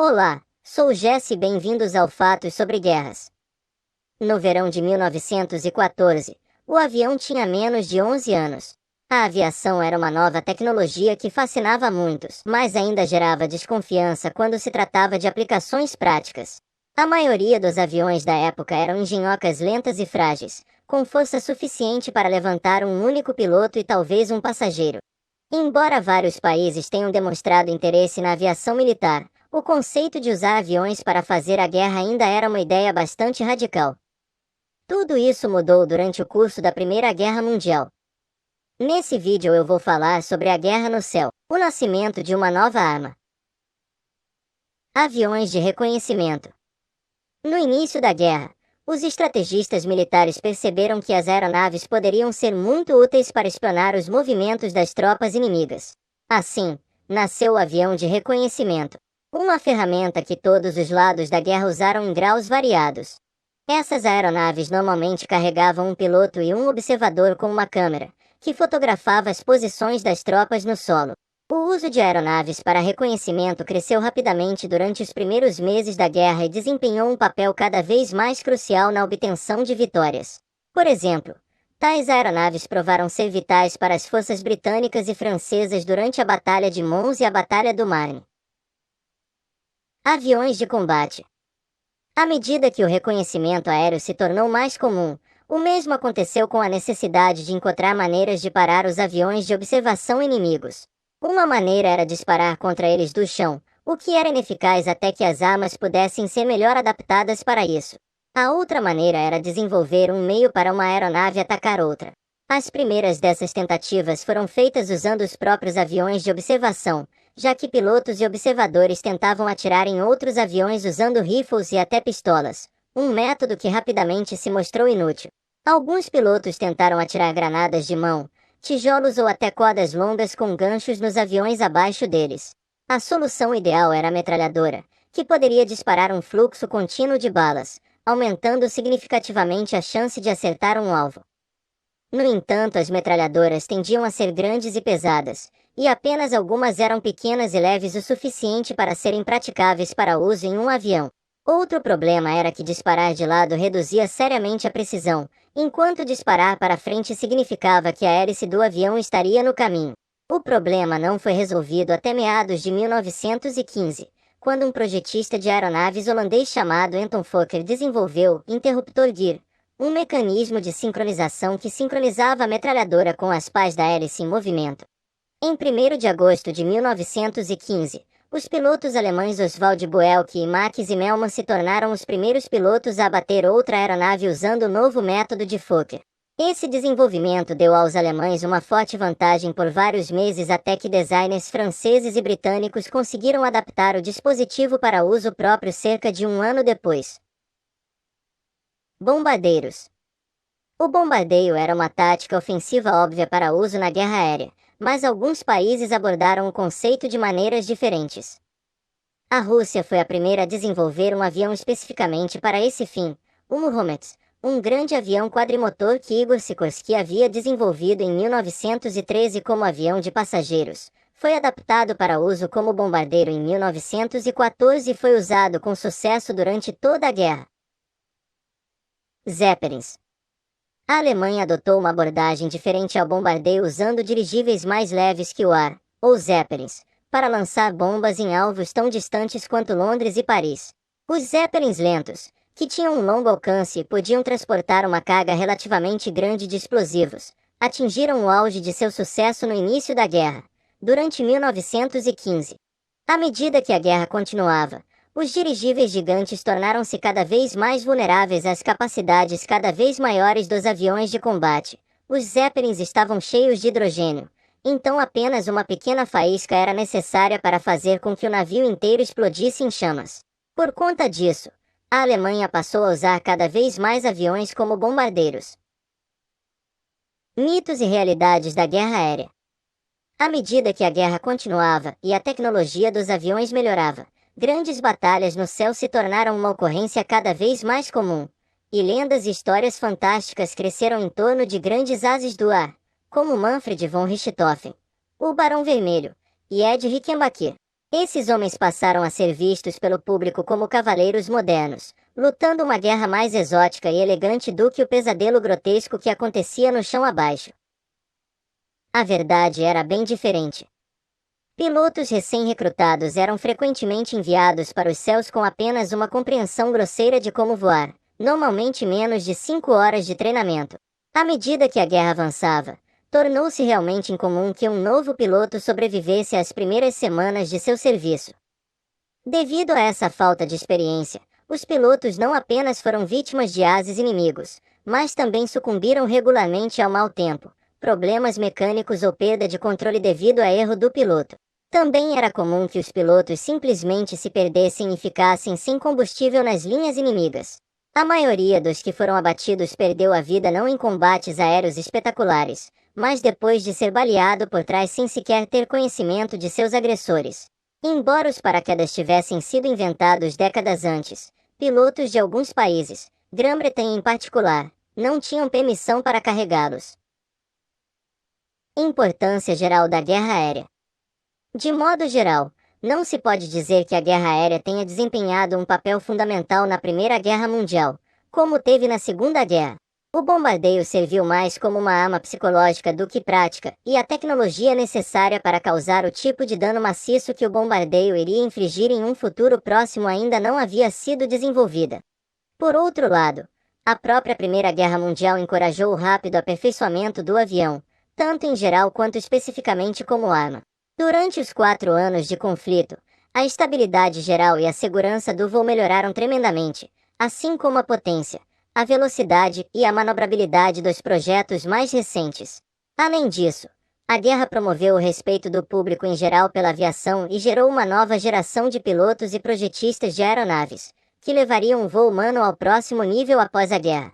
Olá, sou Jesse e bem-vindos ao Fatos sobre Guerras. No verão de 1914, o avião tinha menos de 11 anos. A aviação era uma nova tecnologia que fascinava muitos, mas ainda gerava desconfiança quando se tratava de aplicações práticas. A maioria dos aviões da época eram engenhocas lentas e frágeis, com força suficiente para levantar um único piloto e talvez um passageiro. Embora vários países tenham demonstrado interesse na aviação militar, o conceito de usar aviões para fazer a guerra ainda era uma ideia bastante radical. Tudo isso mudou durante o curso da Primeira Guerra Mundial. Nesse vídeo eu vou falar sobre a guerra no céu, o nascimento de uma nova arma. Aviões de reconhecimento. No início da guerra, os estrategistas militares perceberam que as aeronaves poderiam ser muito úteis para espionar os movimentos das tropas inimigas. Assim, nasceu o avião de reconhecimento, uma ferramenta que todos os lados da guerra usaram em graus variados. Essas aeronaves normalmente carregavam um piloto e um observador com uma câmera, que fotografava as posições das tropas no solo. O uso de aeronaves para reconhecimento cresceu rapidamente durante os primeiros meses da guerra e desempenhou um papel cada vez mais crucial na obtenção de vitórias. Por exemplo, tais aeronaves provaram ser vitais para as forças britânicas e francesas durante a Batalha de Mons e a Batalha do Marne. Aviões de combate. À medida que o reconhecimento aéreo se tornou mais comum, o mesmo aconteceu com a necessidade de encontrar maneiras de parar os aviões de observação inimigos. Uma maneira era disparar contra eles do chão, o que era ineficaz até que as armas pudessem ser melhor adaptadas para isso. A outra maneira era desenvolver um meio para uma aeronave atacar outra. As primeiras dessas tentativas foram feitas usando os próprios aviões de observação, já que pilotos e observadores tentavam atirar em outros aviões usando rifles e até pistolas, um método que rapidamente se mostrou inútil. Alguns pilotos tentaram atirar granadas de mão, tijolos ou até cordas longas com ganchos nos aviões abaixo deles. A solução ideal era a metralhadora, que poderia disparar um fluxo contínuo de balas, aumentando significativamente a chance de acertar um alvo. No entanto, as metralhadoras tendiam a ser grandes e pesadas, e apenas algumas eram pequenas e leves o suficiente para serem praticáveis para uso em um avião. Outro problema era que disparar de lado reduzia seriamente a precisão, enquanto disparar para frente significava que a hélice do avião estaria no caminho. O problema não foi resolvido até meados de 1915, quando um projetista de aeronaves holandês chamado Anton Fokker desenvolveu interruptor gear, um mecanismo de sincronização que sincronizava a metralhadora com as pás da hélice em movimento. Em 1º de agosto de 1915, os pilotos alemães Oswald Boelck e Max Immelmann se tornaram os primeiros pilotos a abater outra aeronave usando o novo método de Fokker. Esse desenvolvimento deu aos alemães uma forte vantagem por vários meses até que designers franceses e britânicos conseguiram adaptar o dispositivo para uso próprio cerca de um ano depois. Bombardeiros. O bombardeio era uma tática ofensiva óbvia para uso na guerra aérea, mas alguns países abordaram o conceito de maneiras diferentes. A Rússia foi a primeira a desenvolver um avião especificamente para esse fim, o Muromets, um grande avião quadrimotor que Igor Sikorsky havia desenvolvido em 1913 como avião de passageiros. Foi adaptado para uso como bombardeiro em 1914 e foi usado com sucesso durante toda a guerra. Zeppelins. A Alemanha adotou uma abordagem diferente ao bombardeio usando dirigíveis mais leves que o ar, ou Zeppelins, para lançar bombas em alvos tão distantes quanto Londres e Paris. Os Zeppelins lentos, que tinham um longo alcance e podiam transportar uma carga relativamente grande de explosivos, atingiram o auge de seu sucesso no início da guerra, durante 1915. À medida que a guerra continuava, os dirigíveis gigantes tornaram-se cada vez mais vulneráveis às capacidades cada vez maiores dos aviões de combate. Os Zeppelins estavam cheios de hidrogênio, então apenas uma pequena faísca era necessária para fazer com que o navio inteiro explodisse em chamas. Por conta disso, a Alemanha passou a usar cada vez mais aviões como bombardeiros. Mitos e realidades da guerra aérea. À medida que a guerra continuava e a tecnologia dos aviões melhorava, grandes batalhas no céu se tornaram uma ocorrência cada vez mais comum, e lendas e histórias fantásticas cresceram em torno de grandes ases do ar, como Manfred von Richthofen, o Barão Vermelho, e Ed Rickenbacker. Esses homens passaram a ser vistos pelo público como cavaleiros modernos, lutando uma guerra mais exótica e elegante do que o pesadelo grotesco que acontecia no chão abaixo. A verdade era bem diferente. Pilotos recém-recrutados eram frequentemente enviados para os céus com apenas uma compreensão grosseira de como voar, normalmente menos de 5 horas de treinamento. À medida que a guerra avançava, tornou-se realmente incomum que um novo piloto sobrevivesse às primeiras semanas de seu serviço. Devido a essa falta de experiência, os pilotos não apenas foram vítimas de ases inimigos, mas também sucumbiram regularmente ao mau tempo, problemas mecânicos ou perda de controle devido a erro do piloto. Também era comum que os pilotos simplesmente se perdessem e ficassem sem combustível nas linhas inimigas. A maioria dos que foram abatidos perdeu a vida não em combates aéreos espetaculares, mas depois de ser baleado por trás sem sequer ter conhecimento de seus agressores. Embora os paraquedas tivessem sido inventados décadas antes, pilotos de alguns países, Grã-Bretanha em particular, não tinham permissão para carregá-los. Importância geral da guerra aérea. De modo geral, não se pode dizer que a guerra aérea tenha desempenhado um papel fundamental na Primeira Guerra Mundial, como teve na Segunda Guerra. O bombardeio serviu mais como uma arma psicológica do que prática, e a tecnologia necessária para causar o tipo de dano maciço que o bombardeio iria infligir em um futuro próximo ainda não havia sido desenvolvida. Por outro lado, a própria Primeira Guerra Mundial encorajou o rápido aperfeiçoamento do avião, tanto em geral quanto especificamente como arma. Durante os 4 anos de conflito, a estabilidade geral e a segurança do voo melhoraram tremendamente, assim como a potência, a velocidade e a manobrabilidade dos projetos mais recentes. Além disso, a guerra promoveu o respeito do público em geral pela aviação e gerou uma nova geração de pilotos e projetistas de aeronaves, que levariam o voo humano ao próximo nível após a guerra.